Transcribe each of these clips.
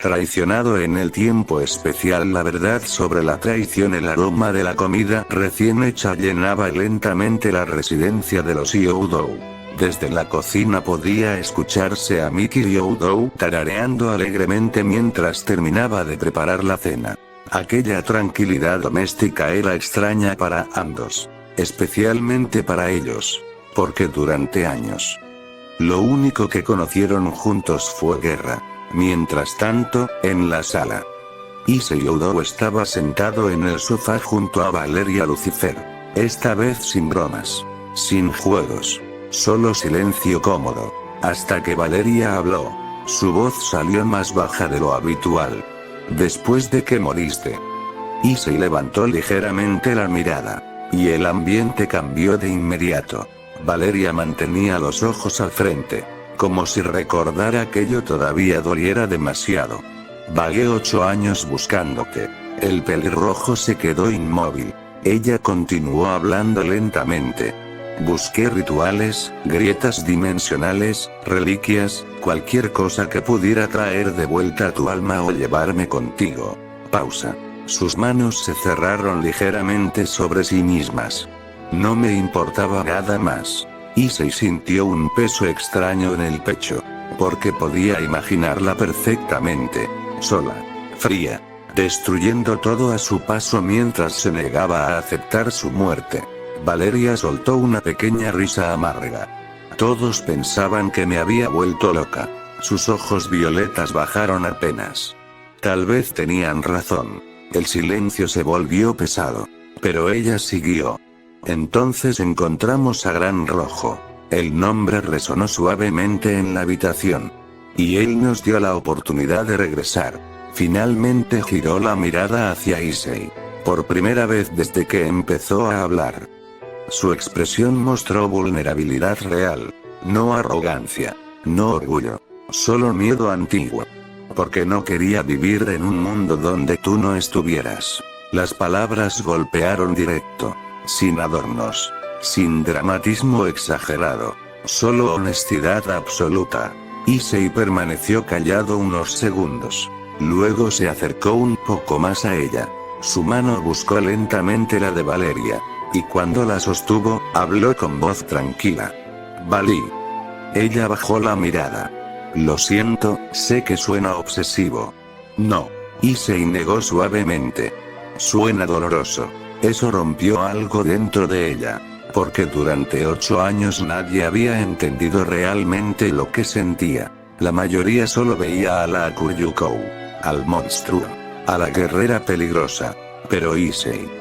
Traicionado en el tiempo especial. La verdad sobre la traición. El aroma de la comida recién hecha llenaba lentamente la residencia de los Youdou. Desde la cocina podía escucharse a Mickey Youdou tarareando alegremente mientras terminaba de preparar la cena. Aquella tranquilidad doméstica era extraña para ambos. Especialmente para ellos. Porque durante años, lo único que conocieron juntos fue guerra. Mientras tanto, en la sala, Issei Youdou estaba sentado en el sofá junto a Valeria Lucifer. Esta vez sin bromas. Sin juegos. Solo silencio cómodo. Hasta que Valeria habló. Su voz salió más baja de lo habitual. Después de que moriste. Issei levantó ligeramente la mirada. Y el ambiente cambió de inmediato. Valeria mantenía los ojos al frente. Como si recordar aquello todavía doliera demasiado. Vagué 8 años buscándote. El pelirrojo se quedó inmóvil. Ella continuó hablando lentamente. Busqué rituales, grietas dimensionales, reliquias, cualquier cosa que pudiera traer de vuelta tu alma o llevarme contigo. Pausa. Sus manos se cerraron ligeramente sobre sí mismas. No me importaba nada más. Issei sintió un peso extraño en el pecho. Porque podía imaginarla perfectamente. Sola. Fría. Destruyendo todo a su paso mientras se negaba a aceptar su muerte. Valeria soltó una pequeña risa amarga. Todos pensaban que me había vuelto loca. Sus ojos violetas bajaron apenas. Tal vez tenían razón. El silencio se volvió pesado. Pero ella siguió. Entonces encontramos a Gran Rojo. El nombre resonó suavemente en la habitación. Y él nos dio la oportunidad de regresar. Finalmente giró la mirada hacia Issei. Por primera vez desde que empezó a hablar. Su expresión mostró vulnerabilidad real. No arrogancia. No orgullo. Solo miedo antiguo. Porque no quería vivir en un mundo donde tú no estuvieras. Las palabras golpearon directo. Sin adornos. Sin dramatismo exagerado. Solo honestidad absoluta. Issei permaneció callado unos segundos. Luego se acercó un poco más a ella. Su mano buscó lentamente la de Valeria. Y cuando la sostuvo, habló con voz tranquila. Valí. Ella bajó la mirada. Lo siento, sé que suena obsesivo. No. Issei negó suavemente. Suena doloroso. Eso rompió algo dentro de ella. Porque durante 8 años nadie había entendido realmente lo que sentía. La mayoría solo veía a la Akuryukou. Al monstruo. A la guerrera peligrosa. Pero Issei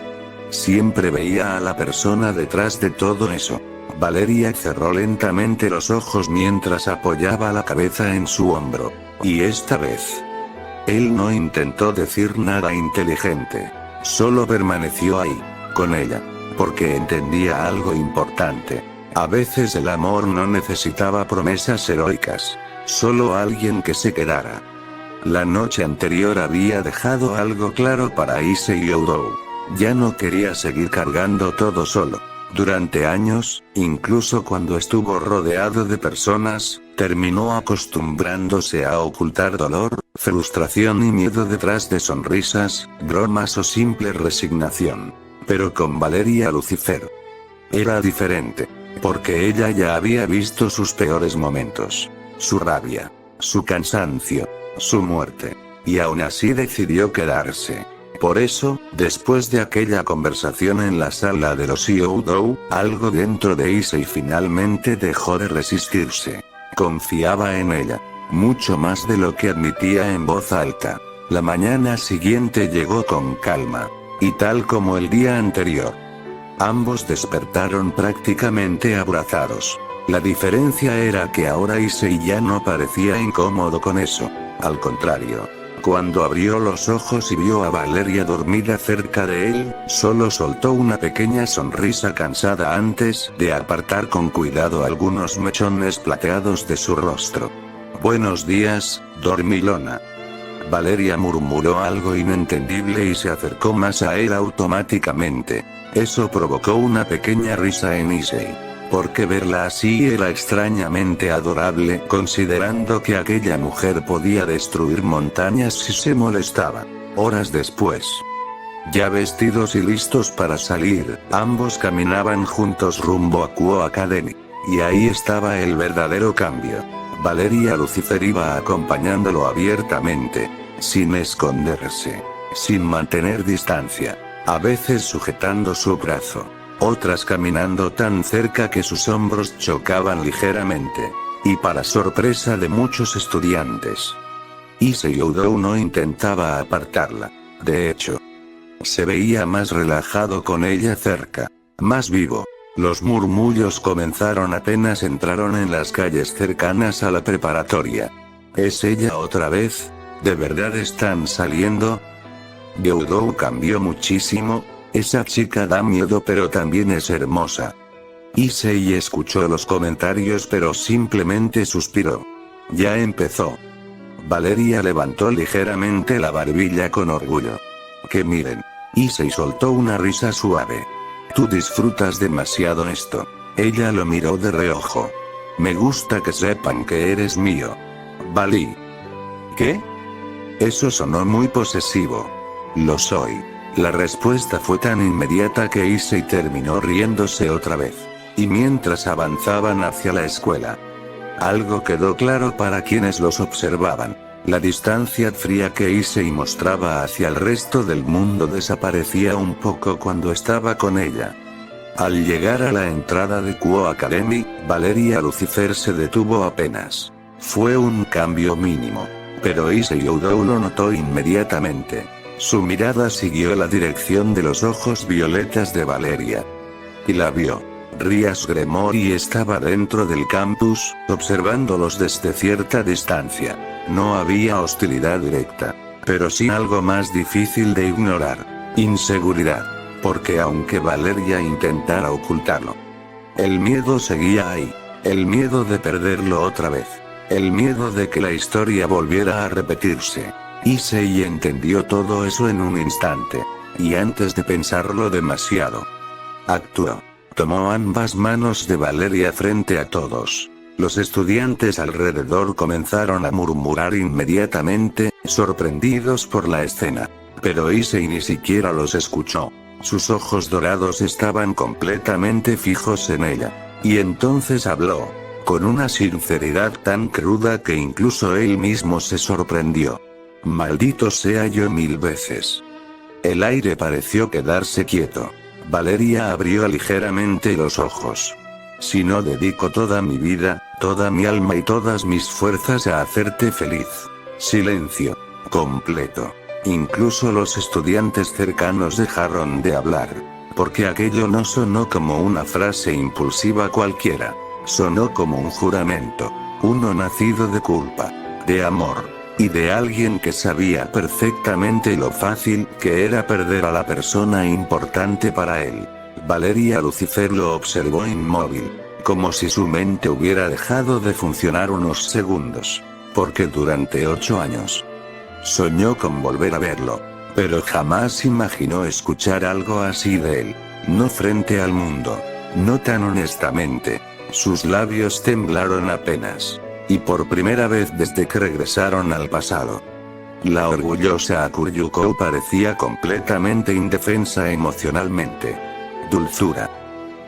siempre veía a la persona detrás de todo eso. Valeria cerró lentamente los ojos mientras apoyaba la cabeza en su hombro. Y esta vez, él no intentó decir nada inteligente. Solo permaneció ahí, con ella. Porque entendía algo importante. A veces el amor no necesitaba promesas heroicas. Solo alguien que se quedara. La noche anterior había dejado algo claro para Issei Youdou. Ya no quería seguir cargando todo solo. Durante años, incluso cuando estuvo rodeado de personas, terminó acostumbrándose a ocultar dolor, frustración y miedo detrás de sonrisas, bromas o simple resignación. Pero con Valeria Lucifer era diferente. Porque ella ya había visto sus peores momentos. Su rabia. Su cansancio. Su muerte. Y aún así decidió quedarse. Por eso, después de aquella conversación en la sala de los Youdou, algo dentro de Issei finalmente dejó de resistirse. Confiaba en ella. Mucho más de lo que admitía en voz alta. La mañana siguiente llegó con calma. Y tal como el día anterior. Ambos despertaron prácticamente abrazados. La diferencia era que ahora Issei ya no parecía incómodo con eso. Al contrario. Cuando abrió los ojos y vio a Valeria dormida cerca de él, solo soltó una pequeña sonrisa cansada antes de apartar con cuidado algunos mechones plateados de su rostro. Buenos días, dormilona. Valeria murmuró algo inentendible y se acercó más a él automáticamente. Eso provocó una pequeña risa en Issei. porque verla así era extrañamente adorable, considerando que aquella mujer podía destruir montañas si se molestaba. Horas después, ya vestidos y listos para salir, ambos caminaban juntos rumbo a Kuo Academy. Y ahí estaba el verdadero cambio. Valeria Lucifer iba acompañándolo abiertamente, sin esconderse, sin mantener distancia, a veces sujetando su brazo, otras caminando tan cerca que sus hombros chocaban ligeramente. Y para sorpresa de muchos estudiantes, Issei Oudou no intentaba apartarla. De hecho, se veía más relajado con ella cerca, más vivo. Los murmullos comenzaron apenas entraron en las calles cercanas a la preparatoria. ¿Es ella otra vez? ¿De verdad están saliendo? Oudou cambió muchísimo. Esa chica da miedo pero también es hermosa. Issei escuchó los comentarios pero simplemente suspiró. Ya empezó. Valeria levantó ligeramente la barbilla con orgullo. Que miren. Issei soltó una risa suave. Tú disfrutas demasiado esto. Ella lo miró de reojo. Me gusta que sepan que eres mío. Valí. ¿Qué? Eso sonó muy posesivo. Lo soy. La respuesta fue tan inmediata que Issei terminó riéndose otra vez. Y mientras avanzaban hacia la escuela, algo quedó claro para quienes los observaban. La distancia fría que Issei mostraba hacia el resto del mundo desaparecía un poco cuando estaba con ella. Al llegar a la entrada de Kuo Academy, Valeria Lucifer se detuvo apenas. Fue un cambio mínimo. Pero Issei Oudou lo notó inmediatamente. Su mirada siguió la dirección de los ojos violetas de Valeria. Y la vio. Rias Gremory estaba dentro del campus, observándolos desde cierta distancia. No había hostilidad directa, pero sí algo más difícil de ignorar. Inseguridad. Porque aunque Valeria intentara ocultarlo, el miedo seguía ahí. El miedo de perderlo otra vez. El miedo de que la historia volviera a repetirse. Issei entendió todo eso en un instante. Y antes de pensarlo demasiado, actuó. Tomó ambas manos de Valeria frente a todos. Los estudiantes alrededor comenzaron a murmurar inmediatamente, sorprendidos por la escena. Pero Issei ni siquiera los escuchó. Sus ojos dorados estaban completamente fijos en ella. Y entonces habló, con una sinceridad tan cruda que incluso él mismo se sorprendió. Maldito sea yo 1000 veces. El aire pareció quedarse quieto. Valeria abrió ligeramente los ojos. Si no dedico toda mi vida, toda mi alma y todas mis fuerzas a hacerte feliz. Silencio. Completo. Incluso los estudiantes cercanos dejaron de hablar. Porque aquello no sonó como una frase impulsiva cualquiera. Sonó como un juramento. Uno nacido de culpa. De amor. Y de alguien que sabía perfectamente lo fácil que era perder a la persona importante para él. Valeria Lucifer lo observó inmóvil, como si su mente hubiera dejado de funcionar unos segundos. Porque durante 8 años soñó con volver a verlo, pero jamás imaginó escuchar algo así de él. No frente al mundo, no tan honestamente. Sus labios temblaron apenas. Y por primera vez desde que regresaron al pasado. La orgullosa Akuryuko parecía completamente indefensa emocionalmente. Dulzura.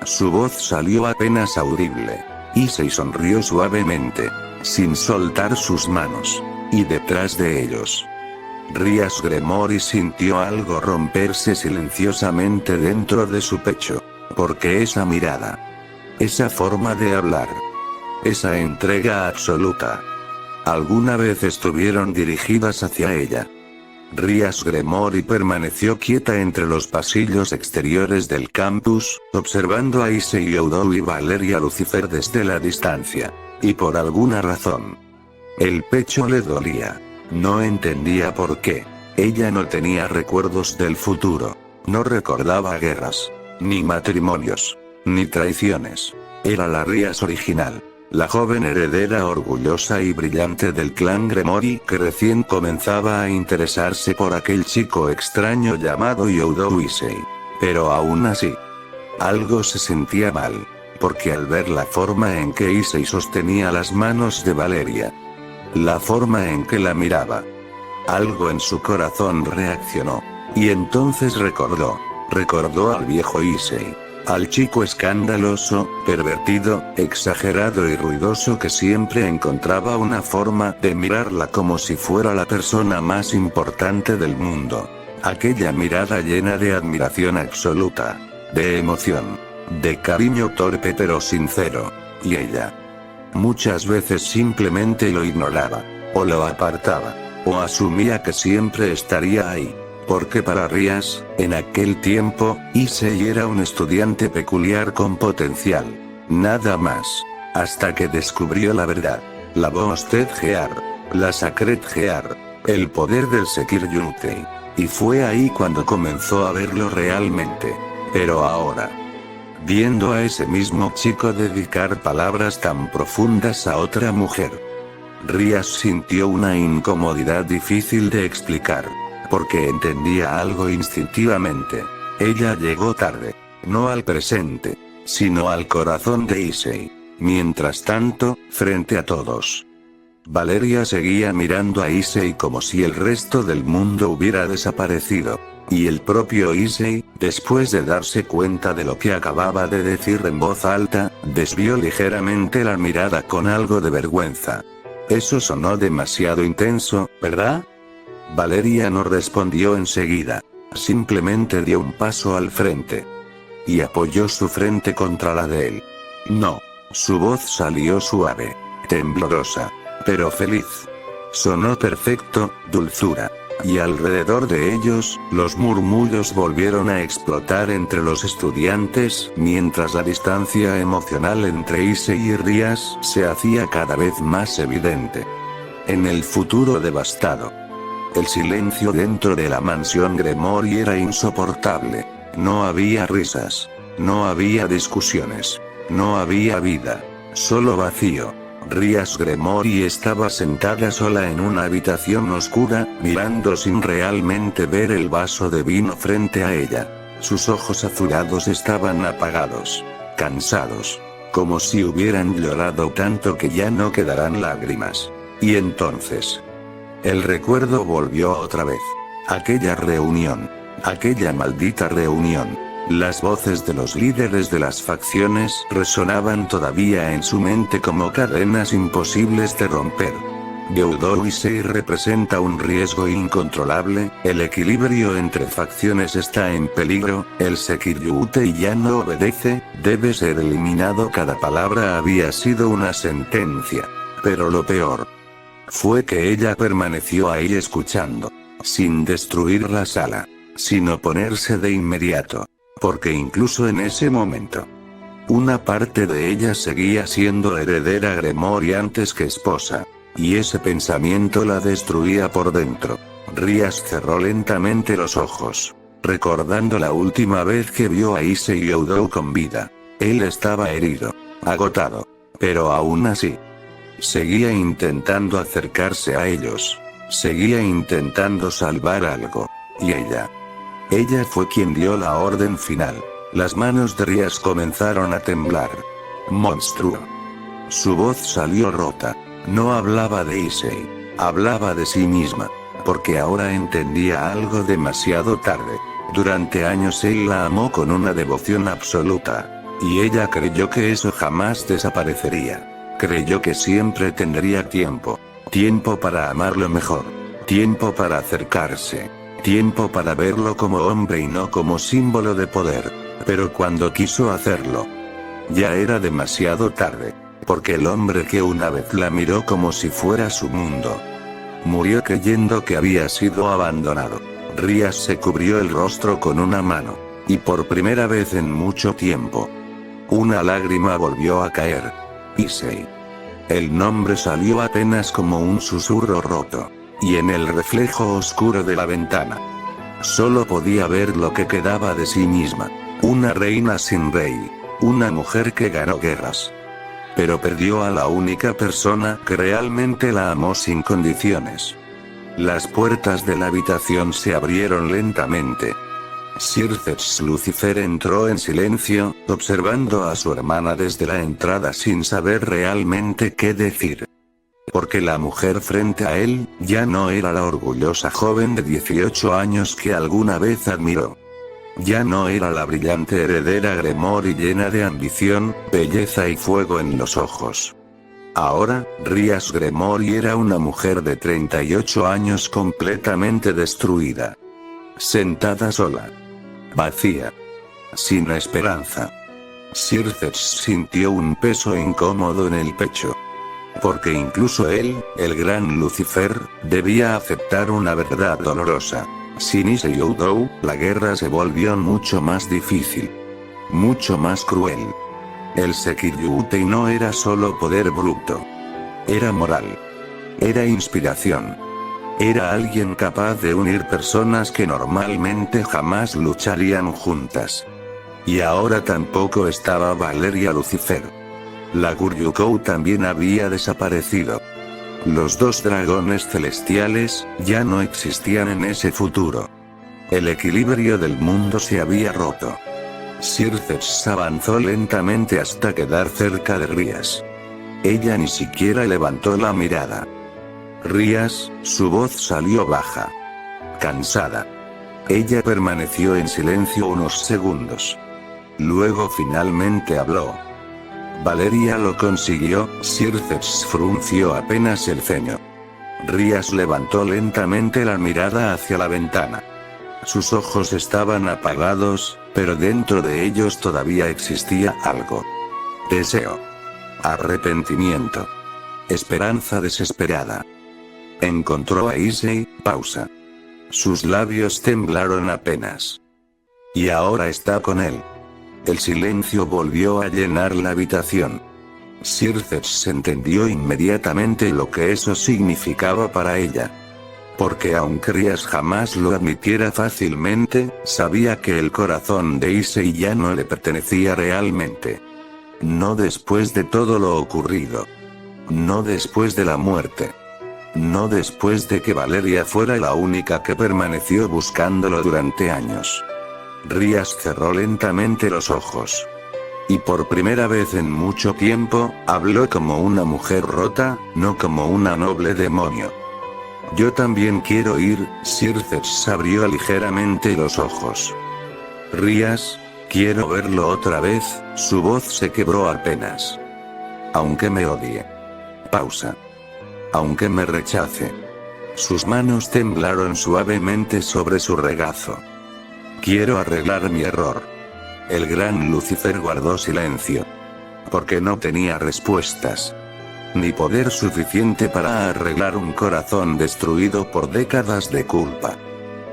Su voz salió apenas audible. Issei sonrió suavemente, sin soltar sus manos. Y detrás de ellos, Rias Gremory sintió algo romperse silenciosamente dentro de su pecho. Porque esa mirada, esa forma de hablar, esa entrega absoluta, alguna vez estuvieron dirigidas hacia ella. Rias Gremory permaneció quieta entre los pasillos exteriores del campus, observando a Issei Oudou y Valeria Lucifer desde la distancia. Y por alguna razón, el pecho le dolía. No entendía por qué. Ella no tenía recuerdos del futuro. No recordaba guerras, ni matrimonios, ni traiciones. Era la Rias original. La joven heredera orgullosa y brillante del clan Gremory que recién comenzaba a interesarse por aquel chico extraño llamado Oudou Issei. Pero aún así, algo se sentía mal. porque al ver la forma en que Issei sostenía las manos de Valeria, la forma en que la miraba, algo en su corazón reaccionó. Y entonces recordó al viejo Issei, al chico escandaloso, pervertido, exagerado y ruidoso que siempre encontraba una forma de mirarla como si fuera la persona más importante del mundo. Aquella mirada llena de admiración absoluta, de emoción, de cariño torpe pero sincero. Y ella, muchas veces simplemente lo ignoraba, o lo apartaba, o asumía que siempre estaría ahí. Porque para Rías, en aquel tiempo, Issei era un estudiante peculiar con potencial. Nada más. Hasta que descubrió la verdad. La Boosted Gear. La Sacred Gear. El poder del Sekiryu-tei. Y fue ahí cuando comenzó a verlo realmente. Pero ahora, viendo a ese mismo chico dedicar palabras tan profundas a otra mujer, Rías sintió una incomodidad difícil de explicar. Porque entendía algo instintivamente. Ella llegó tarde. No al presente, sino al corazón de Issei. Mientras tanto, frente a todos, Valeria seguía mirando a Issei como si el resto del mundo hubiera desaparecido. Y el propio Issei, después de darse cuenta de lo que acababa de decir en voz alta, desvió ligeramente la mirada con algo de vergüenza. Eso sonó demasiado intenso, ¿verdad? Valeria no respondió enseguida. Simplemente dio un paso al frente. Y apoyó su frente contra la de él. No. Su voz salió suave, temblorosa, pero feliz. Sonó perfecto, dulzura. Y alrededor de ellos, los murmullos volvieron a explotar entre los estudiantes, mientras la distancia emocional entre Issei y Rías se hacía cada vez más evidente. En el futuro devastado, el silencio dentro de la mansión Gremory era insoportable. No había risas. No había discusiones. No había vida. Solo vacío. Rías Gremory estaba sentada sola en una habitación oscura, mirando sin realmente ver el vaso de vino frente a ella. Sus ojos azulados estaban apagados. Cansados. Como si hubieran llorado tanto que ya no quedarán lágrimas. Y entonces, el recuerdo volvió otra vez. Aquella reunión. Aquella maldita reunión. Las voces de los líderes de las facciones resonaban todavía en su mente como cadenas imposibles de romper. Gyudo Issei representa un riesgo incontrolable, el equilibrio entre facciones está en peligro, el Sekiryu-tei ya no obedece, debe ser eliminado. Cada palabra había sido una sentencia. Pero lo peor fue que ella permaneció ahí escuchando, sin destruir la sala, sin oponerse de inmediato, porque incluso en ese momento, una parte de ella seguía siendo heredera Gremory antes que esposa, y ese pensamiento la destruía por dentro. Rías cerró lentamente los ojos, recordando la última vez que vio a Issei Gyudo con vida. Él estaba herido, agotado, pero aún así, seguía intentando acercarse a ellos. Seguía intentando salvar algo. Y ella fue quien dio la orden final. Las manos de Rías comenzaron a temblar. Monstruo. Su voz salió rota. No hablaba de Issei. Hablaba de sí misma. Porque ahora entendía algo demasiado tarde. Durante años él la amó con una devoción absoluta. Y ella creyó que eso jamás desaparecería. Creyó que siempre tendría tiempo. Tiempo para amarlo mejor. Tiempo para acercarse. Tiempo para verlo como hombre y no como símbolo de poder. Pero cuando quiso hacerlo, ya era demasiado tarde. Porque el hombre que una vez la miró como si fuera su mundo, murió creyendo que había sido abandonado. Rías se cubrió el rostro con una mano. Y por primera vez en mucho tiempo, una lágrima volvió a caer. Issei. El nombre salió apenas como un susurro roto. Y en el reflejo oscuro de la ventana, solo podía ver lo que quedaba de sí misma. Una reina sin rey. Una mujer que ganó guerras, pero perdió a la única persona que realmente la amó sin condiciones. Las puertas de la habitación se abrieron lentamente. Sirceps Lucifer entró en silencio, observando a su hermana desde la entrada sin saber realmente qué decir. Porque la mujer frente a él, ya no era la orgullosa joven de 18 años que alguna vez admiró. Ya no era la brillante heredera Gremory llena de ambición, belleza y fuego en los ojos. Ahora, Rías Gremory era una mujer de 38 años completamente destruida. Sentada sola. Vacía. Sin esperanza. Sirceps sintió un peso incómodo en el pecho. Porque incluso él, el gran Lucifer, debía aceptar una verdad dolorosa. Sin Issei Oudou, la guerra se volvió mucho más difícil. Mucho más cruel. El Sekiyutei no era solo poder bruto. Era moral. Era inspiración. Era alguien capaz de unir personas que normalmente jamás lucharían juntas. Y ahora tampoco estaba Valeria Lucifer. La Guryukou también había desaparecido. Los dos dragones celestiales ya no existían en ese futuro. El equilibrio del mundo se había roto. Sirceps avanzó lentamente hasta quedar cerca de Rías. Ella ni siquiera levantó la mirada. Rías, su voz salió baja. Cansada. Ella permaneció en silencio unos segundos. Luego finalmente habló. Valeria lo consiguió. Sirceps frunció apenas el ceño. Rías levantó lentamente la mirada hacia la ventana. Sus ojos estaban apagados, pero dentro de ellos todavía existía algo. Deseo. Arrepentimiento. Esperanza desesperada. Encontró a Issei. Pausa. Sus labios temblaron apenas. Y ahora está con él. El silencio volvió a llenar la habitación. Sirceps entendió inmediatamente lo que eso significaba para ella. Porque aunque Rías jamás lo admitiera fácilmente, sabía que el corazón de Issei ya no le pertenecía realmente. No después de todo lo ocurrido. No después de la muerte. No después de que Valeria fuera la única que permaneció buscándolo durante años. Rías cerró lentamente los ojos. Y por primera vez en mucho tiempo, habló como una mujer rota, no como una noble demonio. Yo también quiero ir. Sirceps abrió ligeramente los ojos. Rías, quiero verlo otra vez. Su voz se quebró apenas. Aunque me odie. Pausa. Aunque me rechace. Sus manos temblaron suavemente sobre su regazo. Quiero arreglar mi error. El gran Lucifer guardó silencio. Porque no tenía respuestas. Ni poder suficiente para arreglar un corazón destruido por décadas de culpa.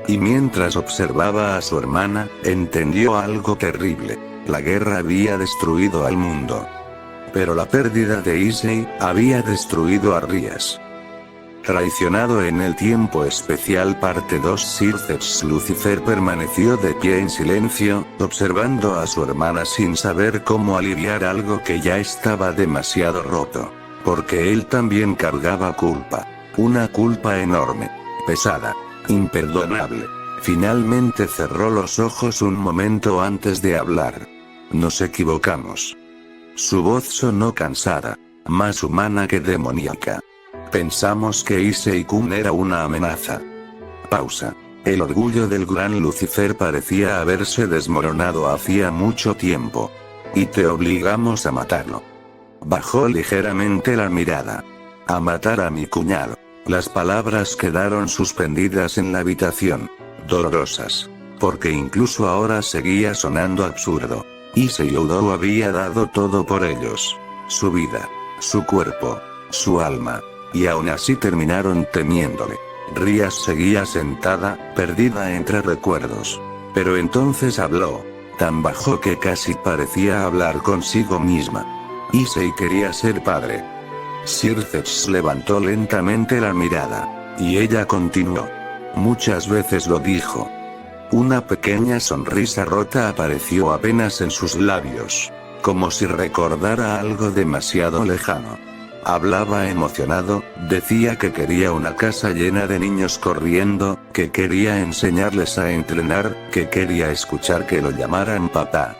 Y mientras observaba a su hermana, entendió algo terrible. La guerra había destruido al mundo. Pero la pérdida de Issei había destruido a Rías. Traicionado en el tiempo especial parte 2. Sirceps Lucifer permaneció de pie en silencio, observando a su hermana sin saber cómo aliviar algo que ya estaba demasiado roto. Porque él también cargaba culpa. Una culpa enorme. Pesada. Imperdonable. Finalmente cerró los ojos un momento antes de hablar. Nos equivocamos. Su voz sonó cansada. Más humana que demoníaca. Pensamos que Issei-kun era una amenaza. Pausa. El orgullo del gran Lucifer parecía haberse desmoronado hacía mucho tiempo. Y te obligamos a matarlo. Bajó ligeramente la mirada. A matar a mi cuñado. Las palabras quedaron suspendidas en la habitación. Dolorosas. Porque incluso ahora seguía sonando absurdo. Issei Oudou había dado todo por ellos. Su vida. Su cuerpo. Su alma. Y aún así terminaron temiéndole. Rías seguía sentada, perdida entre recuerdos. Pero entonces habló. Tan bajo que casi parecía hablar consigo misma. Issei quería ser padre. Sirceps levantó lentamente la mirada. Y ella continuó. Muchas veces lo dijo. Una pequeña sonrisa rota apareció apenas en sus labios. Como si recordara algo demasiado lejano. Hablaba emocionado, decía que quería una casa llena de niños corriendo, que quería enseñarles a entrenar, que quería escuchar que lo llamaran papá.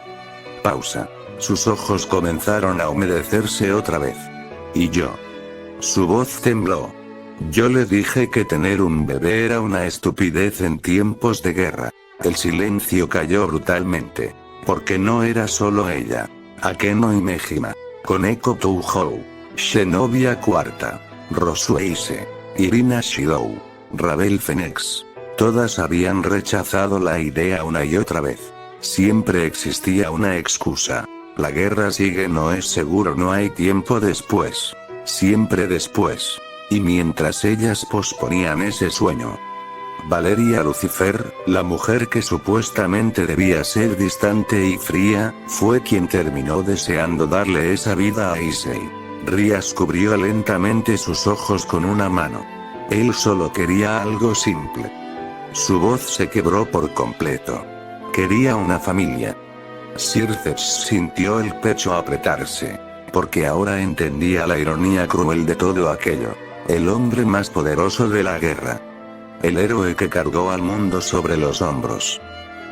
Pausa. Sus ojos comenzaron a humedecerse otra vez. Y yo. Su voz tembló. Yo le dije que tener un bebé era una estupidez en tiempos de guerra. El silencio cayó brutalmente. Porque no era solo ella. Akeno y Mejima. Koneko Touhou. Shinobi Quarta. Rosueise. Irina Shidou. Ravel Phoenix. Todas habían rechazado la idea una y otra vez. Siempre existía una excusa. La guerra sigue, no es seguro, no hay tiempo después. Siempre después. Y mientras ellas posponían ese sueño. Valeria Lucifer, la mujer que supuestamente debía ser distante y fría, fue quien terminó deseando darle esa vida a Issei. Rías cubrió lentamente sus ojos con una mano. Él solo quería algo simple. Su voz se quebró por completo. Quería una familia. Circes sintió el pecho apretarse. Porque ahora entendía la ironía cruel de todo aquello. El hombre más poderoso de la guerra. El héroe que cargó al mundo sobre los hombros.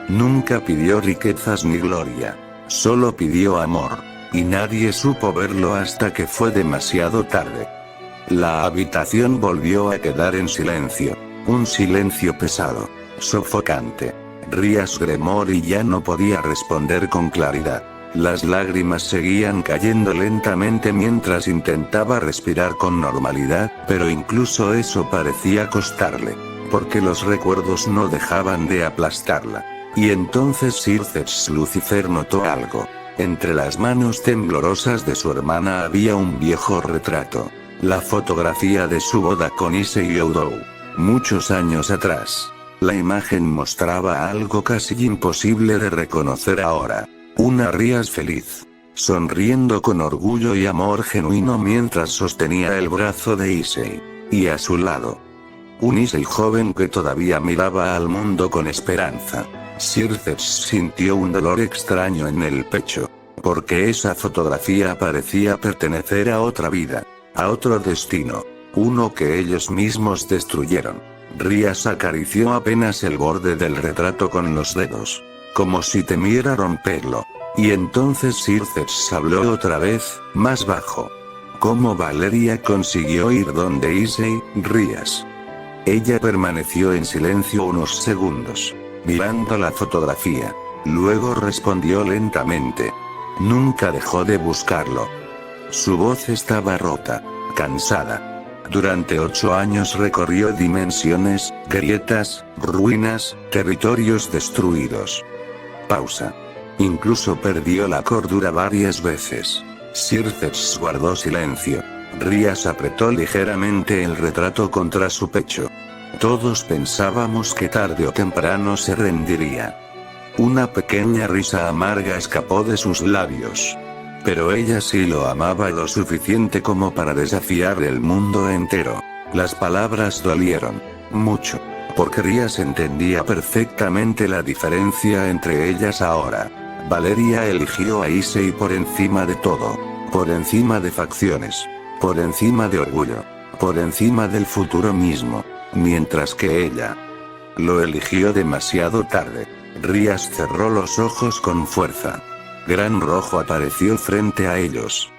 Nunca pidió riquezas ni gloria. Solo pidió amor. Y nadie supo verlo hasta que fue demasiado tarde. La habitación volvió a quedar en silencio. Un silencio pesado. Sofocante. Rías Gremori ya no podía responder con claridad. Las lágrimas seguían cayendo lentamente mientras intentaba respirar con normalidad, pero incluso eso parecía costarle. Porque los recuerdos no dejaban de aplastarla. Y entonces Circes Lucifer notó algo. Entre las manos temblorosas de su hermana había un viejo retrato. La fotografía de su boda con Issei Oudou. Muchos años atrás. La imagen mostraba algo casi imposible de reconocer ahora. Una Rías feliz. Sonriendo con orgullo y amor genuino mientras sostenía el brazo de Issei. Y a su lado. Un Issei joven que todavía miraba al mundo con esperanza. Circes sintió un dolor extraño en el pecho. Porque esa fotografía parecía pertenecer a otra vida. A otro destino. Uno que ellos mismos destruyeron. Rías acarició apenas el borde del retrato con los dedos. Como si temiera romperlo. Y entonces Circes habló otra vez, más bajo. ¿Cómo Valeria consiguió ir donde Issei, Rías? Ella permaneció en silencio unos segundos. Mirando la fotografía. Luego respondió lentamente. Nunca dejó de buscarlo. Su voz estaba rota. Cansada. Durante 8 años recorrió dimensiones, grietas, ruinas, territorios destruidos. Pausa. Incluso perdió la cordura varias veces. Circes guardó silencio. Rías apretó ligeramente el retrato contra su pecho. Todos pensábamos que tarde o temprano se rendiría. Una pequeña risa amarga escapó de sus labios. Pero ella sí lo amaba lo suficiente como para desafiar el mundo entero. Las palabras dolieron. Mucho. Porque Rías entendía perfectamente la diferencia entre ellas ahora. Valeria eligió a Issei por encima de todo. Por encima de facciones. Por encima de orgullo. Por encima del futuro mismo. Mientras que ella lo eligió demasiado tarde. Rías cerró los ojos con fuerza. Gran Rojo apareció frente a ellos.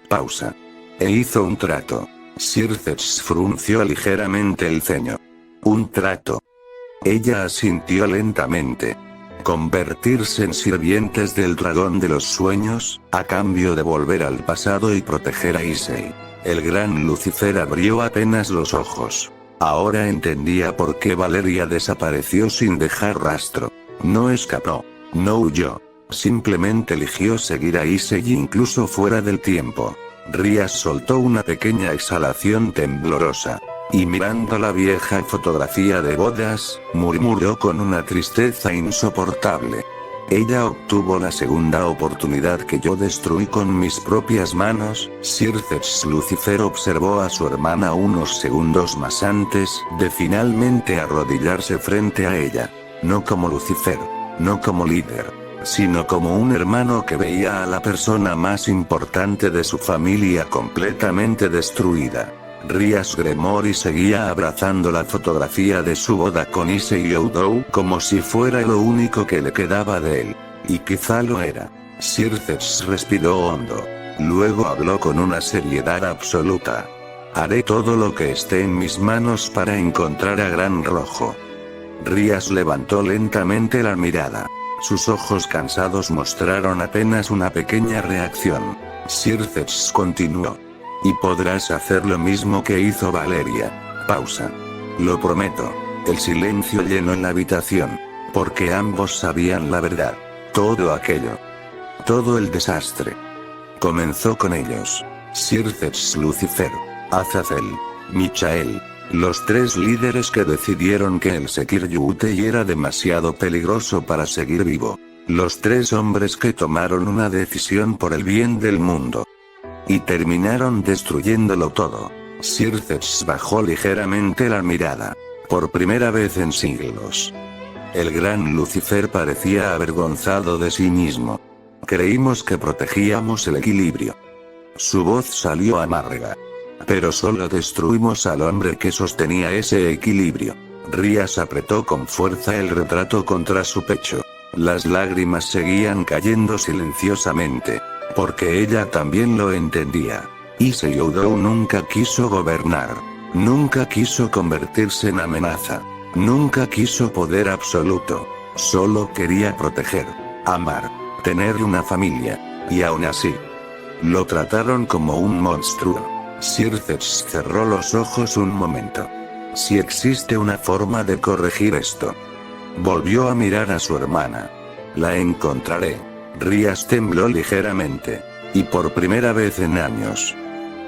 Pausa. E hizo un trato. Circes frunció ligeramente el ceño. Un trato. Ella asintió lentamente. Convertirse en sirvientes del dragón de los sueños, a cambio de volver al pasado y proteger a Issei. El gran Lucifer abrió apenas los ojos. Ahora entendía por qué Valeria desapareció sin dejar rastro. No escapó. No huyó. Simplemente eligió seguir a Issei incluso fuera del tiempo. Rías soltó una pequeña exhalación temblorosa. Y mirando la vieja fotografía de bodas, murmuró con una tristeza insoportable. Ella obtuvo la segunda oportunidad que yo destruí con mis propias manos. Circes Lucifer observó a su hermana unos segundos más antes de finalmente arrodillarse frente a ella. No como Lucifer. No como líder. sino como un hermano que veía a la persona más importante de su familia completamente destruida. Rias Gremory seguía abrazando la fotografía de su boda con Issei Oudou como si fuera lo único que le quedaba de él. Y quizá lo era. Circes respiró hondo. Luego habló con una seriedad absoluta. Haré todo lo que esté en mis manos para encontrar a Gran Rojo. Rias levantó lentamente la mirada. Sus ojos cansados mostraron apenas una pequeña reacción. Circes continuó. Y podrás hacer lo mismo que hizo Valeria. Pausa. Lo prometo. El silencio llenó la habitación. Porque ambos sabían la verdad. Todo aquello. Todo el desastre. Comenzó con ellos. Circes, Lucifer, Azazel, Michael. Los tres líderes que decidieron que el Sekir'Yutei era demasiado peligroso para seguir vivo. Los tres hombres que tomaron una decisión por el bien del mundo. Y terminaron destruyéndolo todo. Circes bajó ligeramente la mirada. Por primera vez en siglos. El gran Lucifer parecía avergonzado de sí mismo. Creímos que protegíamos el equilibrio. Su voz salió amarga. Pero solo destruimos al hombre que sostenía ese equilibrio. Rias apretó con fuerza el retrato contra su pecho. Las lágrimas seguían cayendo silenciosamente. Porque ella también lo entendía. Issei Oudou nunca quiso gobernar. Nunca quiso convertirse en amenaza. Nunca quiso poder absoluto. Solo quería proteger. Amar. Tener una familia. Y aún así. Lo trataron como un monstruo. Circes cerró los ojos un momento. Si existe una forma de corregir esto. Volvió a mirar a su hermana. La encontraré. Rias tembló ligeramente. Y por primera vez en años.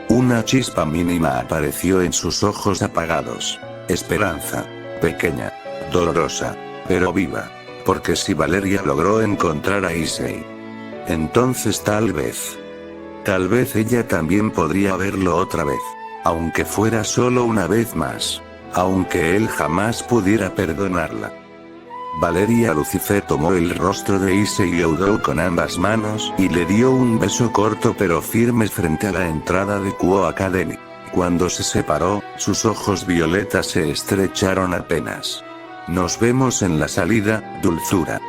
Una chispa mínima apareció en sus ojos apagados. Esperanza. Pequeña. Dolorosa. Pero viva. Porque si Valeria logró encontrar a Issei. Entonces tal vez ella también podría verlo otra vez. Aunque fuera solo una vez más. Aunque él jamás pudiera perdonarla. Valeria Lucifer tomó el rostro de Issei Oudou con ambas manos y le dio un beso corto pero firme frente a la entrada de Kuo Academy. Cuando se separó, sus ojos violetas se estrecharon apenas. Nos vemos en la salida, dulzura.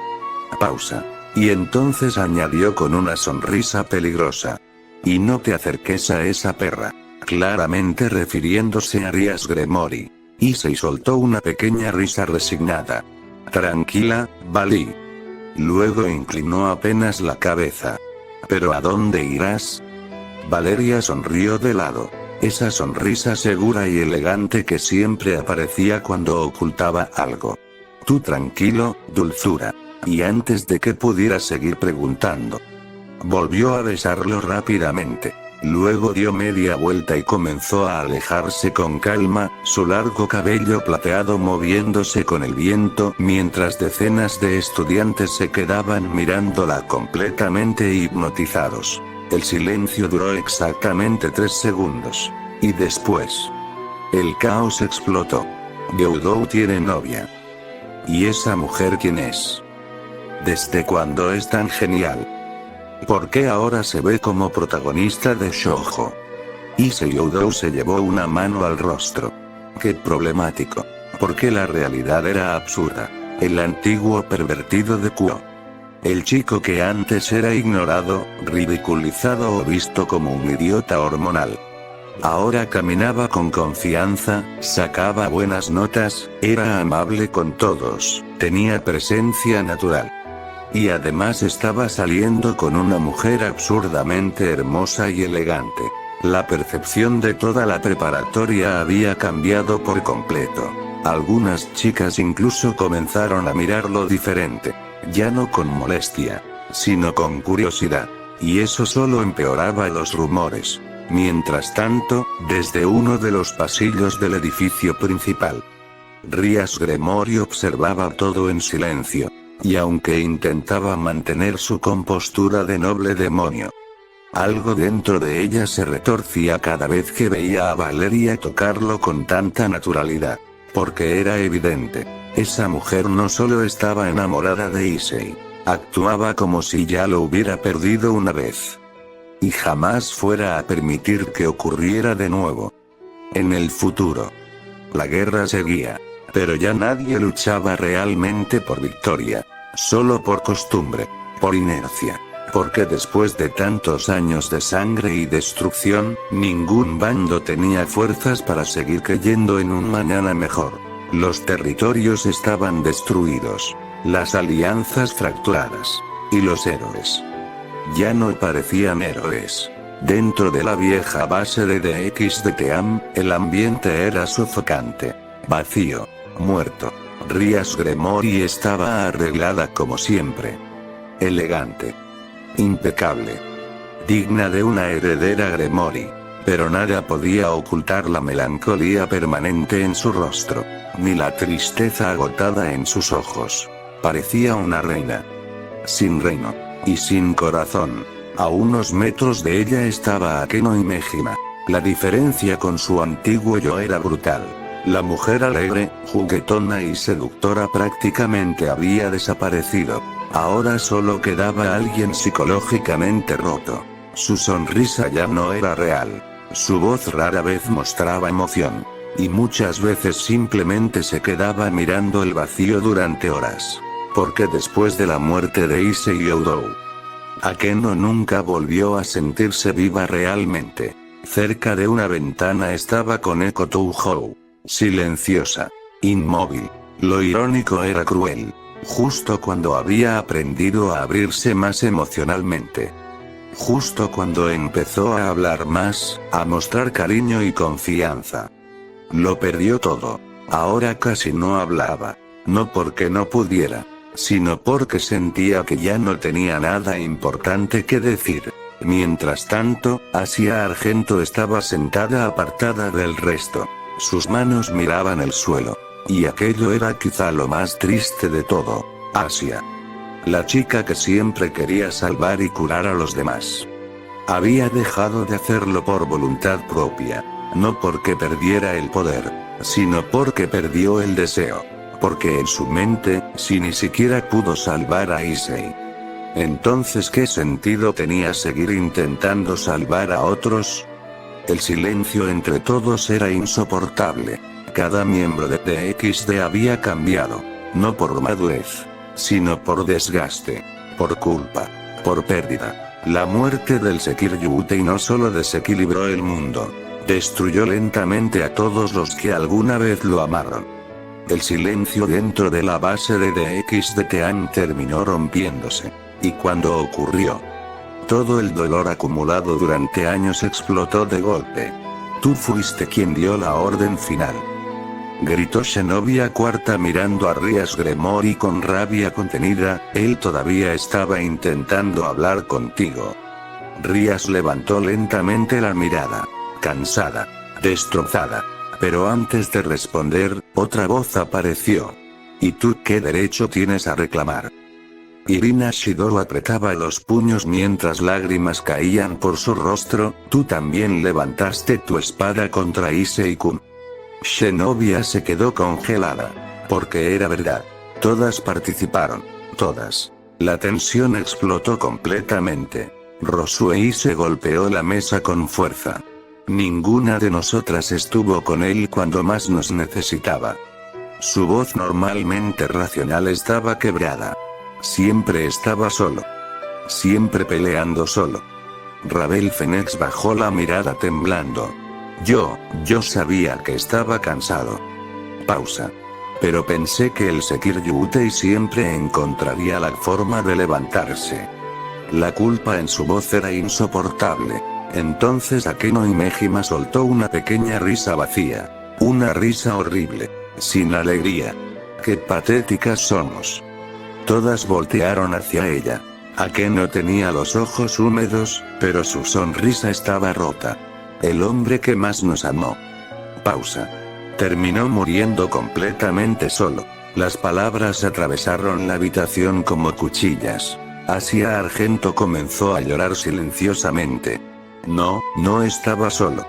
Pausa. Y entonces añadió con una sonrisa peligrosa. Y no te acerques a esa perra. Claramente refiriéndose a Rias Gremory. Issei soltó una pequeña risa resignada. Tranquila, Vali. Luego inclinó apenas la cabeza. ¿Pero a dónde irás? Valeria sonrió de lado. Esa sonrisa segura y elegante que siempre aparecía cuando ocultaba algo. Tú tranquilo, dulzura. Y antes de que pudiera seguir preguntando. Volvió a besarlo rápidamente. Luego dio media vuelta y comenzó a alejarse con calma, su largo cabello plateado moviéndose con el viento mientras decenas de estudiantes se quedaban mirándola completamente hipnotizados. El silencio duró exactamente 3 segundos. Y después, el caos explotó. Oudou tiene novia. ¿Y esa mujer quién es? ¿Desde cuándo es tan genial? ¿Por qué ahora se ve como protagonista de shoujo? Issei Oudou se llevó una mano al rostro. Qué problemático. Porque la realidad era absurda. El antiguo pervertido de Kuo. El chico que antes era ignorado, ridiculizado o visto como un idiota hormonal. Ahora caminaba con confianza, sacaba buenas notas, era amable con todos, tenía presencia natural. Y además estaba saliendo con una mujer absurdamente hermosa y elegante. La percepción de toda la preparatoria había cambiado por completo. Algunas chicas incluso comenzaron a mirarlo diferente. Ya no con molestia, sino con curiosidad. Y eso solo empeoraba los rumores. Mientras tanto, desde uno de los pasillos del edificio principal, Rias Gremory observaba todo en silencio. Y aunque intentaba mantener su compostura de noble demonio, algo dentro de ella se retorcía cada vez que veía a Valeria tocarlo con tanta naturalidad. Porque era evidente, esa mujer no solo estaba enamorada de Issei, Actuaba como si ya lo hubiera perdido una vez. Y jamás fuera a permitir que ocurriera de nuevo. En el futuro. La guerra seguía. Pero ya nadie luchaba realmente por victoria. Solo por costumbre. Por inercia. Porque después de tantos años de sangre y destrucción, ningún bando tenía fuerzas para seguir creyendo en un mañana mejor. Los territorios estaban destruidos. Las alianzas fracturadas. Y los héroes. Ya no parecían héroes. Dentro de la vieja base de DXDTAM, el ambiente era sofocante. Vacío. Muerto. Rías Gremory estaba arreglada como siempre. Elegante. Impecable. Digna de una heredera Gremory. Pero nada podía ocultar la melancolía permanente en su rostro. Ni la tristeza agotada en sus ojos. Parecía una reina. Sin reino. Y sin corazón. A unos metros de ella estaba Akeno y Mejima. La diferencia con su antiguo yo era brutal. La mujer alegre, juguetona y seductora prácticamente había desaparecido. Ahora solo quedaba alguien psicológicamente roto. Su sonrisa ya no era real. Su voz rara vez mostraba emoción. Y muchas veces simplemente se quedaba mirando el vacío durante horas. Porque después de la muerte de Issei Oudou, Akeno nunca volvió a sentirse viva realmente. Cerca de una ventana estaba Koneko Touhou. Silenciosa. Inmóvil. Lo irónico era cruel. Justo cuando había aprendido a abrirse más emocionalmente. Justo cuando empezó a hablar más, a mostrar cariño y confianza. Lo perdió todo. Ahora casi no hablaba. No porque no pudiera, sino porque sentía que ya no tenía nada importante que decir. Mientras tanto, Asia Argento estaba sentada apartada del resto. Sus manos miraban el suelo. Y aquello era quizá lo más triste de todo. Asia. La chica que siempre quería salvar y curar a los demás. Había dejado de hacerlo por voluntad propia. No porque perdiera el poder, sino porque perdió el deseo. Porque en su mente, si ni siquiera pudo salvar a Issei. Entonces, ¿qué sentido tenía seguir intentando salvar a otros? El silencio entre todos era insoportable. Cada miembro de DXD había cambiado. No por madurez, sino por desgaste. Por culpa. Por pérdida. La muerte del Sekiryutei no solo desequilibró el mundo. Destruyó lentamente a todos los que alguna vez lo amaron. El silencio dentro de la base de DXDTAN terminó rompiéndose. Y cuando ocurrió, todo el dolor acumulado durante años explotó de golpe. Tú fuiste quien dio la orden final. Gritó Zenobia Cuarta mirando a Rías Gremory con rabia contenida. Él todavía estaba intentando hablar contigo. Rías levantó lentamente la mirada. Cansada. Destrozada. Pero antes de responder, otra voz apareció. ¿Y tú qué derecho tienes a reclamar? Irina Shidou apretaba los puños mientras lágrimas caían por su rostro. Tú también levantaste tu espada contra Issei-kun. Zenobia se quedó congelada. Porque era verdad. Todas participaron. Todas. La tensión explotó completamente. Rosue se golpeó la mesa con fuerza. Ninguna de nosotras estuvo con él cuando más nos necesitaba. Su voz normalmente racional estaba quebrada. Siempre estaba solo. Siempre peleando solo. Ravel Fenix bajó la mirada temblando. Yo sabía que estaba cansado. Pausa. Pero pensé que el Sekiryutei siempre encontraría la forma de levantarse. La culpa en su voz era insoportable. Entonces Akeno y Mejima soltó una pequeña risa vacía. Una risa horrible. Sin alegría. ¡Qué patéticas somos! Todas voltearon hacia ella. Akeno tenía los ojos húmedos, pero su sonrisa estaba rota. El hombre que más nos amó. Pausa. Terminó muriendo completamente solo. Las palabras atravesaron la habitación como cuchillas. Asia Argento comenzó a llorar silenciosamente. No estaba solo.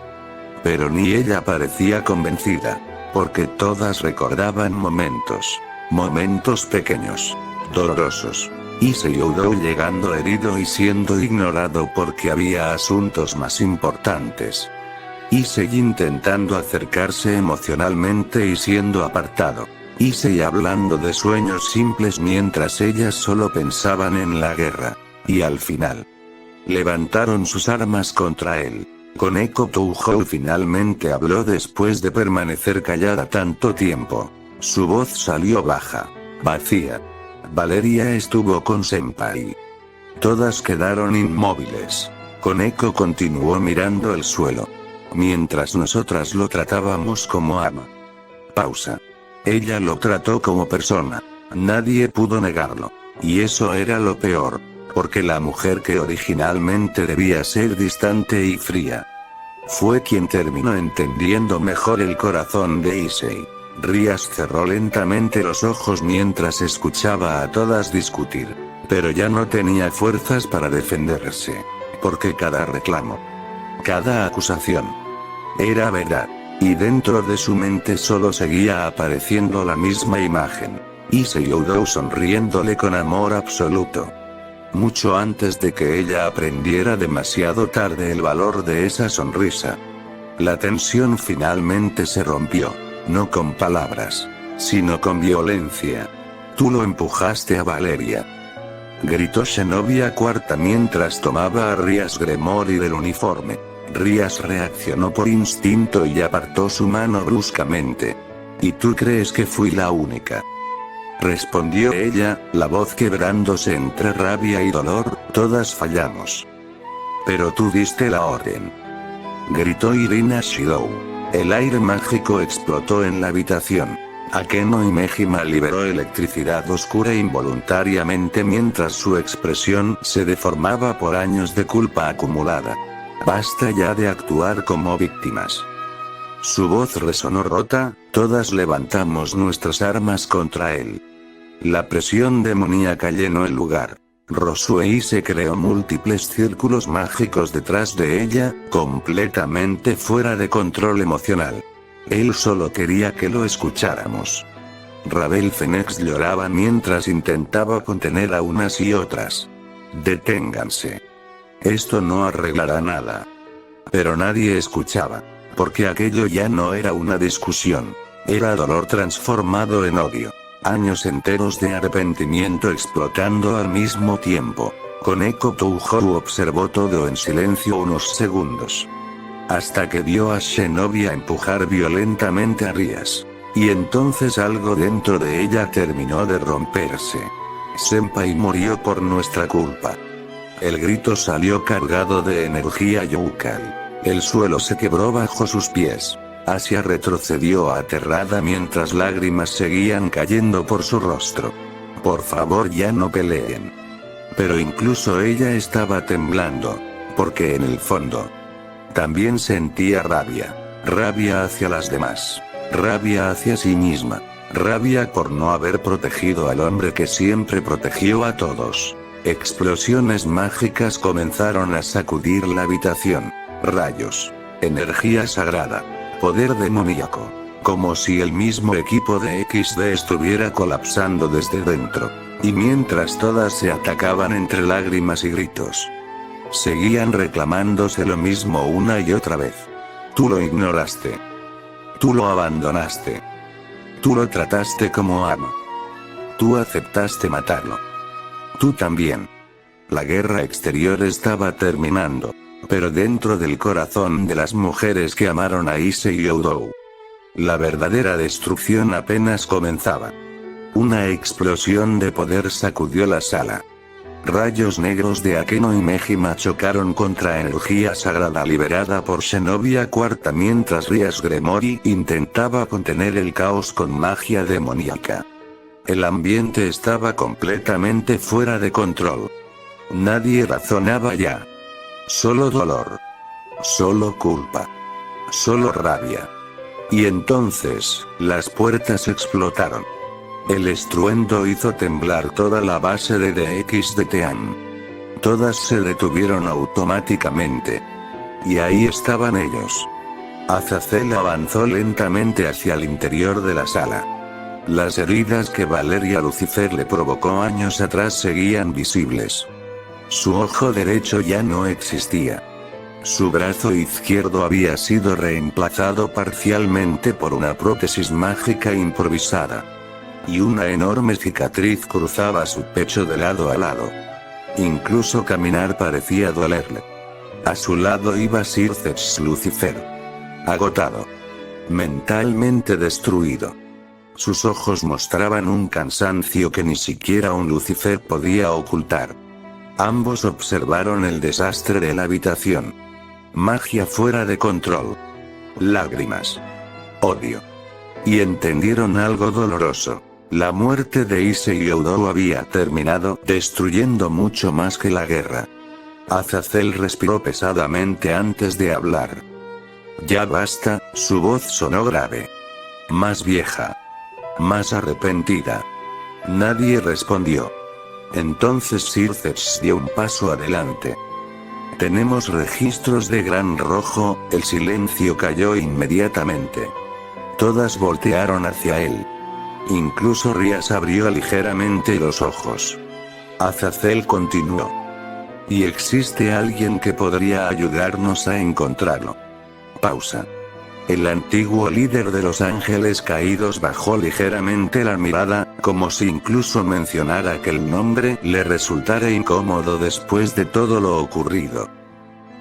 Pero ni ella parecía convencida. Porque todas recordaban momentos pequeños. Dolorosos. Issei Oudou llegando herido y siendo ignorado porque había asuntos más importantes. Issei intentando acercarse emocionalmente y siendo apartado. Issei hablando de sueños simples mientras ellas solo pensaban en la guerra. Y al final, levantaron sus armas contra él. Koneko Touhou finalmente habló después de permanecer callada tanto tiempo. Su voz salió baja, vacía. Valeria estuvo con Senpai. Todas quedaron inmóviles. Koneko continuó mirando el suelo. Mientras nosotras lo tratábamos como ama. Pausa. Ella lo trató como persona. Nadie pudo negarlo. Y eso era lo peor. Porque la mujer que originalmente debía ser distante y fría, fue quien terminó entendiendo mejor el corazón de Issei. Rias cerró lentamente los ojos mientras escuchaba a todas discutir. Pero ya no tenía fuerzas para defenderse. Porque cada reclamo, cada acusación, era verdad. Y dentro de su mente solo seguía apareciendo la misma imagen. Issei Oudou sonriéndole con amor absoluto. Mucho antes de que ella aprendiera demasiado tarde el valor de esa sonrisa. La tensión finalmente se rompió. No con palabras, sino con violencia. Tú lo empujaste a Valeria. Gritó Zenobia Cuarta mientras tomaba a Rias Gremory del uniforme. Rias reaccionó por instinto y apartó su mano bruscamente. ¿Y tú crees que fui la única?, respondió ella, la voz quebrándose entre rabia y dolor. Todas fallamos. Pero tú diste la orden, gritó Irina Shidou. El aire mágico explotó en la habitación. Akeno Himejima liberó electricidad oscura involuntariamente mientras su expresión se deformaba por años de culpa acumulada. Basta ya de actuar como víctimas. Su voz resonó rota. Todas levantamos nuestras armas contra él. La presión demoníaca llenó el lugar. Rosue se creó múltiples círculos mágicos detrás de ella, completamente fuera de control emocional. Él solo quería que lo escucháramos. Ravel Phoenix lloraba mientras intentaba contener a unas y otras. Deténganse. Esto no arreglará nada. Pero nadie escuchaba. Porque aquello ya no era una discusión. Era dolor transformado en odio. Años enteros de arrepentimiento explotando al mismo tiempo. Koneko Touhou observó todo en silencio unos segundos. Hasta que vio a Zenobia empujar violentamente a Rias. Y entonces algo dentro de ella terminó de romperse. Senpai murió por nuestra culpa. El grito salió cargado de energía yokai. El suelo se quebró bajo sus pies. Asia retrocedió aterrada mientras lágrimas seguían cayendo por su rostro. Por favor, ya no peleen. Pero incluso ella estaba temblando. Porque en el fondo, también sentía rabia. Rabia hacia las demás. Rabia hacia sí misma. Rabia por no haber protegido al hombre que siempre protegió a todos. Explosiones mágicas comenzaron a sacudir la habitación. Rayos. Energía sagrada. Poder demoníaco. Como si el mismo equipo de XD estuviera colapsando desde dentro. Y mientras todas se atacaban entre lágrimas y gritos, seguían reclamándose lo mismo una y otra vez. Tú lo ignoraste. Tú lo abandonaste. Tú lo trataste como amo. Tú aceptaste matarlo. Tú también. La guerra exterior estaba terminando. Pero dentro del corazón de las mujeres que amaron a Issei Oudou, la verdadera destrucción apenas comenzaba. Una explosión de poder sacudió la sala. Rayos negros de Akeno Himejima chocaron contra energía sagrada liberada por Zenobia Cuarta mientras Rias Gremory intentaba contener el caos con magia demoníaca. El ambiente estaba completamente fuera de control. Nadie razonaba ya. Solo dolor. Solo culpa. Solo rabia. Y entonces, las puertas explotaron. El estruendo hizo temblar toda la base de DXDTAN. Todas se detuvieron automáticamente. Y ahí estaban ellos. Azazel avanzó lentamente hacia el interior de la sala. Las heridas que Valeria Lucifer le provocó años atrás seguían visibles. Su ojo derecho ya no existía. Su brazo izquierdo había sido reemplazado parcialmente por una prótesis mágica improvisada. Y una enorme cicatriz cruzaba su pecho de lado a lado. Incluso caminar parecía dolerle. A su lado iba Circes Lucifer. Agotado. Mentalmente destruido. Sus ojos mostraban un cansancio que ni siquiera un Lucifer podía ocultar. Ambos observaron el desastre de la habitación. Magia fuera de control. Lágrimas. Odio. Y entendieron algo doloroso. La muerte de Issei y Oudou había terminado, destruyendo mucho más que la guerra. Azazel respiró pesadamente antes de hablar. Ya basta, su voz sonó grave. Más vieja. Más arrepentida. Nadie respondió. Entonces Circes dio un paso adelante. Tenemos registros de Gran Rojo. El silencio cayó inmediatamente. Todas voltearon hacia él. Incluso Rías abrió ligeramente los ojos. Azazel continuó. Y existe alguien que podría ayudarnos a encontrarlo. Pausa. El antiguo líder de los ángeles caídos bajó ligeramente la mirada, como si incluso mencionar aquel nombre le resultara incómodo después de todo lo ocurrido.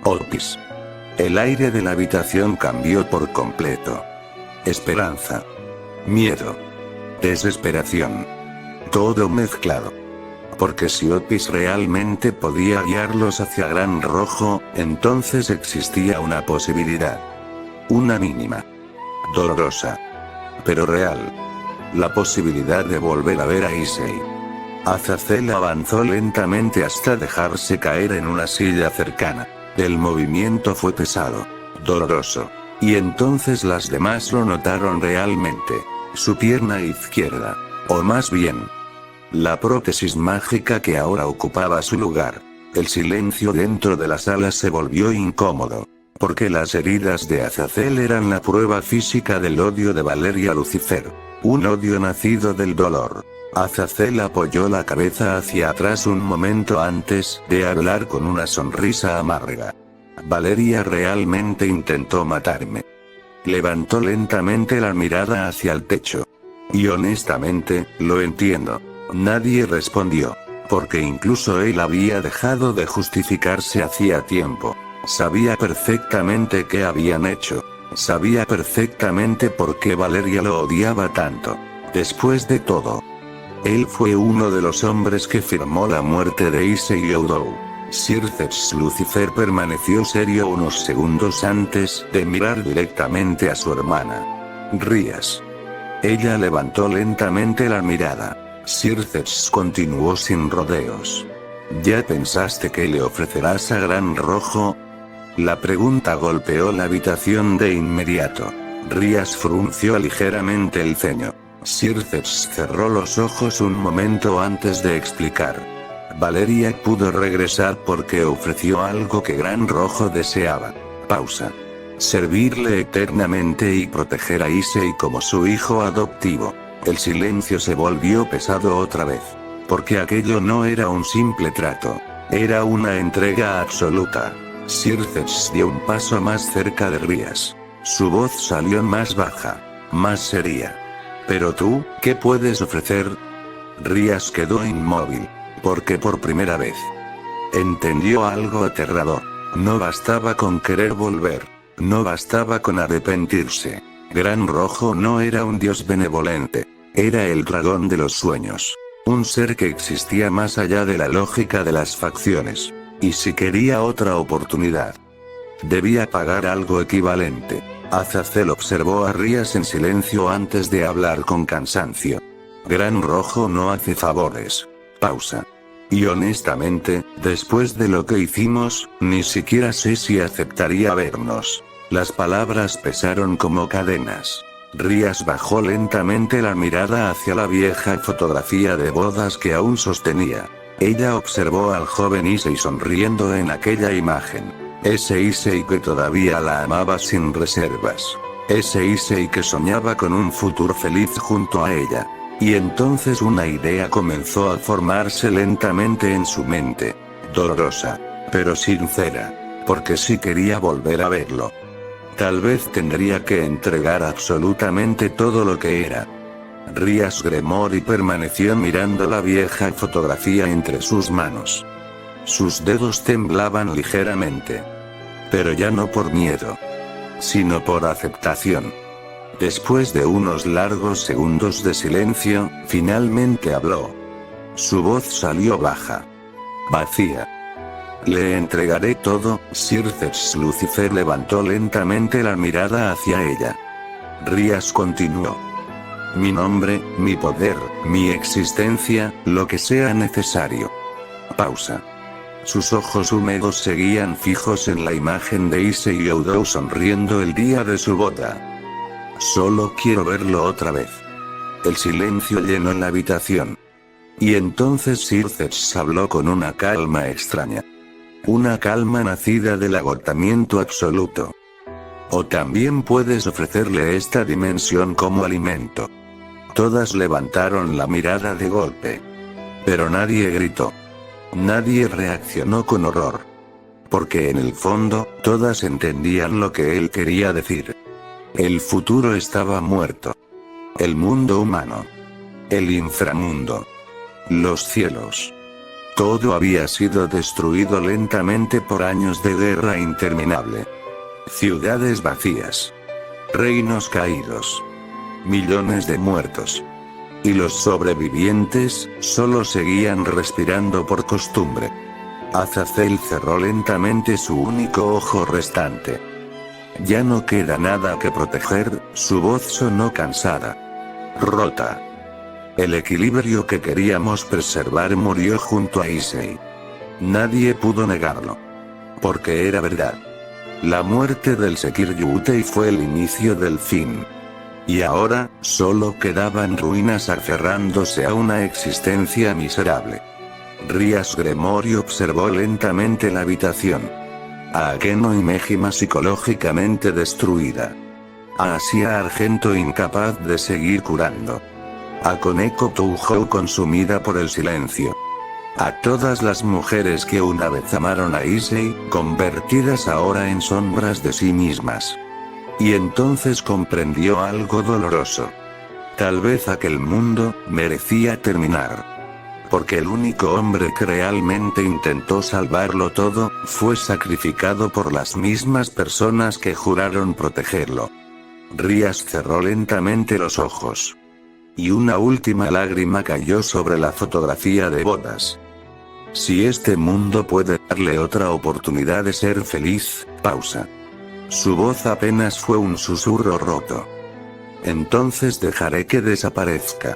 Opis. El aire de la habitación cambió por completo. Esperanza. Miedo. Desesperación. Todo mezclado. Porque si Opis realmente podía guiarlos hacia Gran Rojo, entonces existía una posibilidad. Una mínima. Dolorosa. Pero real. La posibilidad de volver a ver a Issei. Azazel avanzó lentamente hasta dejarse caer en una silla cercana. El movimiento fue pesado. Doloroso. Y entonces las demás lo notaron realmente. Su pierna izquierda. O más bien, la prótesis mágica que ahora ocupaba su lugar. El silencio dentro de la sala se volvió incómodo. Porque las heridas de Azazel eran la prueba física del odio de Valeria Lucifer. Un odio nacido del dolor. Azazel apoyó la cabeza hacia atrás un momento antes de hablar con una sonrisa amarga. Valeria realmente intentó matarme. Levantó lentamente la mirada hacia el techo. Y honestamente, lo entiendo. Nadie respondió. Porque incluso él había dejado de justificarse hacía tiempo. Sabía perfectamente qué habían hecho. Sabía perfectamente por qué Valeria lo odiaba tanto. Después de todo, él fue uno de los hombres que firmó la muerte de Issei y Oudou. Circes Lucifer permaneció serio unos segundos antes de mirar directamente a su hermana. Rías. Ella levantó lentamente la mirada. Circes continuó sin rodeos. ¿Ya pensaste que le ofrecerás a Gran Rojo? La pregunta golpeó la habitación de inmediato. Rías frunció ligeramente el ceño. Circes cerró los ojos un momento antes de explicar. Valeria pudo regresar porque ofreció algo que Gran Rojo deseaba. Pausa. Servirle eternamente y proteger a Issei como su hijo adoptivo. El silencio se volvió pesado otra vez. Porque aquello no era un simple trato. Era una entrega absoluta. Circes dio un paso más cerca de Rías. Su voz salió más baja. Más seria. ¿Pero tú, qué puedes ofrecer? Rías quedó inmóvil. Porque por primera vez entendió algo aterrador. No bastaba con querer volver. No bastaba con arrepentirse. Gran Rojo no era un dios benevolente. Era el dragón de los sueños. Un ser que existía más allá de la lógica de las facciones. Y si quería otra oportunidad, debía pagar algo equivalente. Azazel observó a Rías en silencio antes de hablar con cansancio. Gran Rojo no hace favores. Pausa. Y honestamente, después de lo que hicimos, ni siquiera sé si aceptaría vernos. Las palabras pesaron como cadenas. Rías bajó lentamente la mirada hacia la vieja fotografía de bodas que aún sostenía. Ella observó al joven Issei sonriendo en aquella imagen. Ese Issei que todavía la amaba sin reservas. Ese Issei que soñaba con un futuro feliz junto a ella. Y entonces una idea comenzó a formarse lentamente en su mente. Dolorosa, pero sincera. Porque sí quería volver a verlo. Tal vez tendría que entregar absolutamente todo lo que era. Rías Gremory permaneció mirando la vieja fotografía entre sus manos. Sus dedos temblaban ligeramente. Pero ya no por miedo, sino por aceptación. Después de unos largos segundos de silencio, finalmente habló. Su voz salió baja. Vacía. Le entregaré todo, Circes. Lucifer levantó lentamente la mirada hacia ella. Rías continuó. Mi nombre, mi poder, mi existencia, lo que sea necesario. Pausa. Sus ojos húmedos seguían fijos en la imagen de Issei Oudou sonriendo el día de su boda. Solo quiero verlo otra vez. El silencio llenó la habitación. Y entonces Circes habló con una calma extraña. Una calma nacida del agotamiento absoluto. O también puedes ofrecerle esta dimensión como alimento. Todas levantaron la mirada de golpe. Pero nadie gritó. Nadie reaccionó con horror. Porque en el fondo, todas entendían lo que él quería decir. El futuro estaba muerto. El mundo humano. El inframundo. Los cielos. Todo había sido destruido lentamente por años de guerra interminable. Ciudades vacías. Reinos caídos. Millones de muertos. Y los sobrevivientes, solo seguían respirando por costumbre. Azazel cerró lentamente su único ojo restante. Ya no queda nada que proteger, su voz sonó cansada. Rota. El equilibrio que queríamos preservar murió junto a Issei. Nadie pudo negarlo. Porque era verdad. La muerte del Sekiryu-Utei fue el inicio del fin. Y ahora, solo quedaban ruinas aferrándose a una existencia miserable. Rías Gremory observó lentamente la habitación. A Akeno y Mejima psicológicamente destruida. A Asia Argento incapaz de seguir curando. A Koneko Touhou consumida por el silencio. A todas las mujeres que una vez amaron a Issei, convertidas ahora en sombras de sí mismas. Y entonces comprendió algo doloroso. Tal vez aquel mundo merecía terminar. Porque el único hombre que realmente intentó salvarlo todo, fue sacrificado por las mismas personas que juraron protegerlo. Rías cerró lentamente los ojos. Y una última lágrima cayó sobre la fotografía de bodas. Si este mundo puede darle otra oportunidad de ser feliz, pausa. Su voz apenas fue un susurro roto. Entonces dejaré que desaparezca.